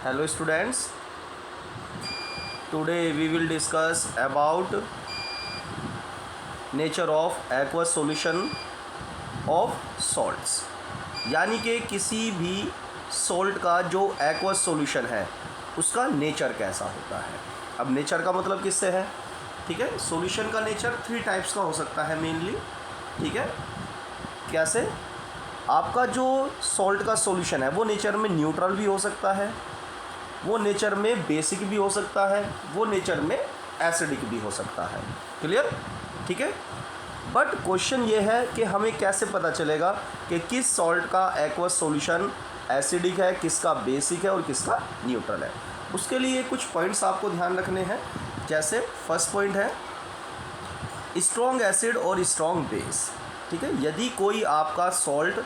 Hello students, today we will discuss about nature of aqueous solution of salts। यानी कि किसी भी salt का जो एक्वस सॉल्यूशन है उसका नेचर कैसा होता है। अब नेचर का मतलब किससे है, ठीक है। सॉल्यूशन का नेचर 3 टाइप्स का हो सकता है मेनली, ठीक है। कैसे, आपका जो सॉल्ट का सॉल्यूशन है वो नेचर में न्यूट्रल भी हो सकता है, वो नेचर में बेसिक भी हो सकता है, वो नेचर में एसिडिक भी हो सकता है। क्लियर, ठीक है। बट क्वेश्चन ये है कि हमें कैसे पता चलेगा कि किस सॉल्ट का एक्वस सॉल्यूशन एसिडिक है, किसका बेसिक है और किसका न्यूट्रल है। उसके लिए कुछ पॉइंट्स आपको ध्यान रखने हैं। जैसे फर्स्ट पॉइंट है स्ट्रॉन्ग एसिड और स्ट्रॉन्ग बेस, ठीक है। यदि कोई आपका सॉल्ट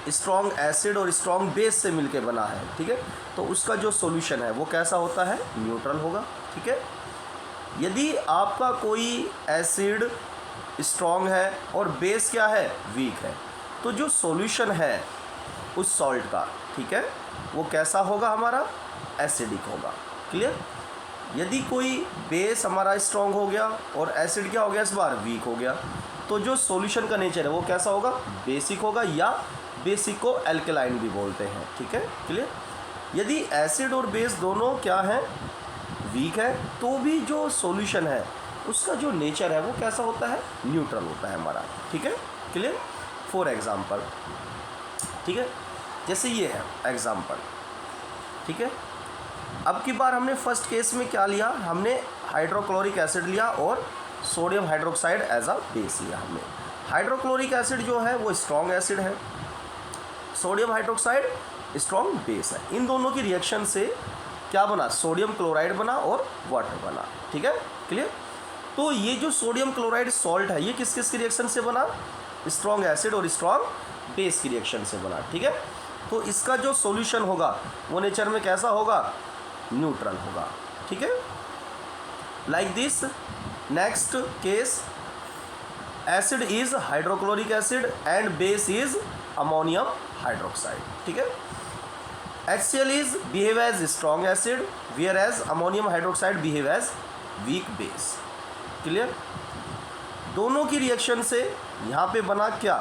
स्ट्रॉन्ग एसिड और स्ट्रॉन्ग बेस से मिलके बना है, ठीक है, तो उसका जो सॉल्यूशन है वो कैसा होता है, न्यूट्रल होगा, ठीक है। यदि आपका कोई एसिड स्ट्रॉन्ग है और बेस क्या है, वीक है, तो जो सॉल्यूशन है उस सॉल्ट का, ठीक है, वो कैसा होगा, हमारा एसिडिक होगा। क्लियर। यदि कोई बेस हमारा स्ट्रॉन्ग हो गया और एसिड क्या हो गया, इस बार वीक हो गया, तो जो सॉल्यूशन का नेचर है वो कैसा होगा, बेसिक होगा, या बेसिक को एल्कलाइन भी बोलते हैं, ठीक है। क्लियर। यदि एसिड और बेस दोनों क्या हैं, वीक है, तो भी जो सॉल्यूशन है उसका जो नेचर है वो कैसा होता है, न्यूट्रल होता है हमारा, ठीक है। क्लियर। फॉर एग्जांपल, ठीक है, जैसे ये है एग्जांपल, ठीक है। अब की बार हमने फर्स्ट केस में क्या लिया, हमने हाइड्रोक्लोरिक एसिड लिया और sodium hydroxide as a base लिया हमने। हाइड्रोक्लोरिक एसिड जो है वो स्ट्रॉन्ग एसिड है, सोडियम हाइड्रोक्साइड स्ट्रॉन्ग बेस है। इन दोनों की रिएक्शन से क्या बना, सोडियम क्लोराइड बना और वाटर बना, ठीक है। क्लियर। तो ये जो सोडियम क्लोराइड सॉल्ट है ये किस किस की रिएक्शन से बना, स्ट्रॉन्ग एसिड और स्ट्रॉन्ग बेस की रिएक्शन से बना, ठीक है। तो इसका जो सॉल्यूशन होगा वो नेचर में कैसा होगा, न्यूट्रल होगा, ठीक है। Like this next case, acid is hydrochloric acid and base is ammonium hydroxide, ठीक है। HCl is behave as strong acid whereas ammonium hydroxide behave as weak base। Clear. दोनों की रिएक्शन से यहाँ पे बना क्या,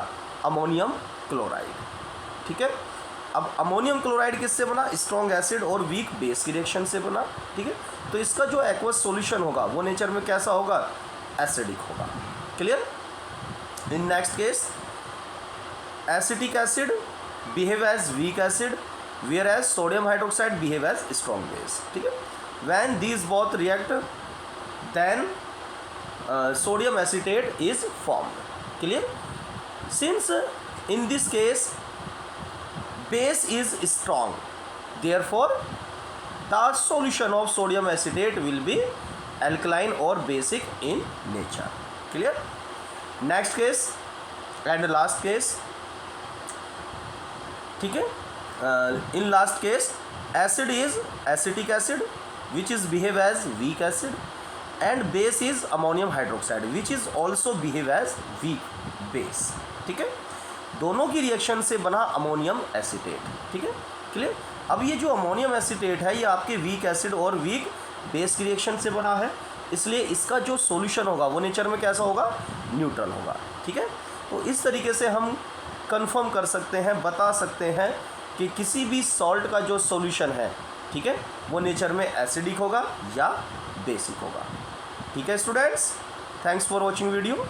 अमोनियम क्लोराइड, ठीक है। अब अमोनियम क्लोराइड किससे बना, स्ट्रॉन्ग एसिड और वीक बेस की रिएक्शन से बना, ठीक है। तो इसका जो एक्वस सॉल्यूशन होगा वो नेचर में कैसा होगा, एसिडिक होगा। Clear. In next case, acetic acid behave as weak acid whereas sodium hydroxide behave as strong base, ठीक है। when these both react then sodium acetate is formed। clear। since in this case base is strong therefore the solution of sodium acetate will be alkaline or basic in nature। clear। next case and last case, ठीक है। in last case acid is acetic acid which is behave as weak acid and base is ammonium hydroxide which is also behave as weak base, ठीक है। दोनों की reaction से बना ammonium acetate, ठीक है। क्लियर। अब ये जो अमोनियम एसीटेट है ये आपके वीक एसिड और वीक बेस की रिएक्शन से बना है, इसलिए इसका जो सॉल्यूशन होगा वो नेचर में कैसा होगा, न्यूट्रल होगा, ठीक है। तो इस तरीके से हम कंफर्म कर सकते हैं, बता सकते हैं कि किसी भी सॉल्ट का जो सॉल्यूशन है, ठीक है, वो नेचर में एसिडिक होगा या बेसिक होगा, ठीक है students. Thanks for watching video.